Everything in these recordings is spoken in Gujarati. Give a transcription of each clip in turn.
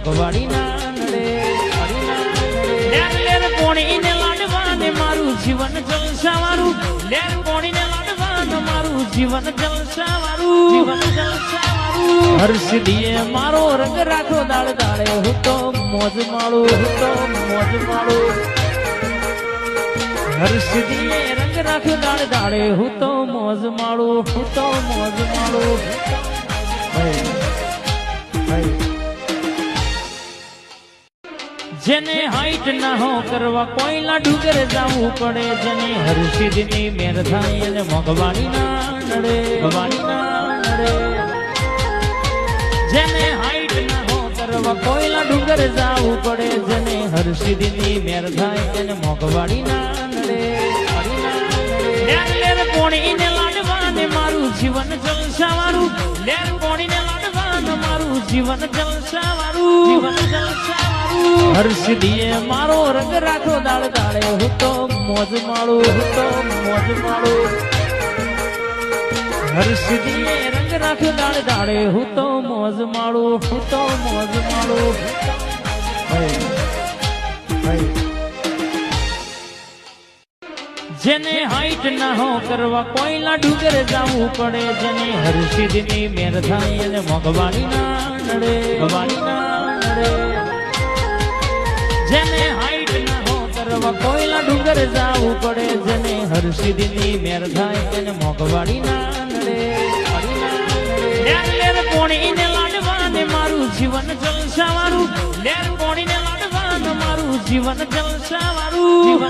ભવાડી ના નડે લેર લેર કોણીને લાડવાને મારું જીવન જલસાવાળું લેર કોણીને લાડવાને મારું જીવન જલસાવાળું હર્ષદીએ મારો રંગ રાખો દાળ દાડે હું તો મોજ માળું હર્ષદીએ રંગ રાખો દાળ દાડે હું તો મોજ માળું જેને હાઈટ ના હો કરવા કોઈના ડુંગર જવું પડે જેને હર્ષદની મેર થાય અને મોગવાણી ના નડે જેને હાઈટ ના હો કરવા કોઈના ડુંગર જવું પડે જેને હર્ષદની મેર થાય અને મોગવાણી ના નડે લેર કોણીને લાડવાને મારું જીવન જલસાવાળું લેર કોણીને લાડવાને મારું જીવન જલસાવાળું હર્ષદીએ મારો રંગ રાખો દાળ દાડે હું તો મોજ માળું હર્ષદીએ રંગ રાખો દાળ દાડે હું તો મોજ માળું જેને હાઈટ ના હો કરવા કોઈના ડુંગર જવું પડે જેને હર્ષદની મેર થાય અને મોગવાણી ના નડે જેને હાઈટ ના હો કરવા કોઈના ડુંગર જવું પડે જેને હર્ષદની મેર થાય અને મોગવાણી ના નડે લેર કોણીને લાડવાને મારું જીવન જલસાવાળું લેર કોણીને લાડવાને મારું જીવન જલસાવાળું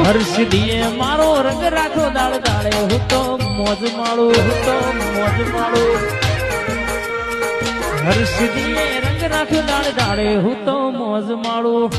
હર્ષદીએ મારો રંગ રાખો દાળ દાડે હું તો મોજ માળું હર્ષદીએ રંગ રાખો દાળ દાડે હું તો મોજ માળું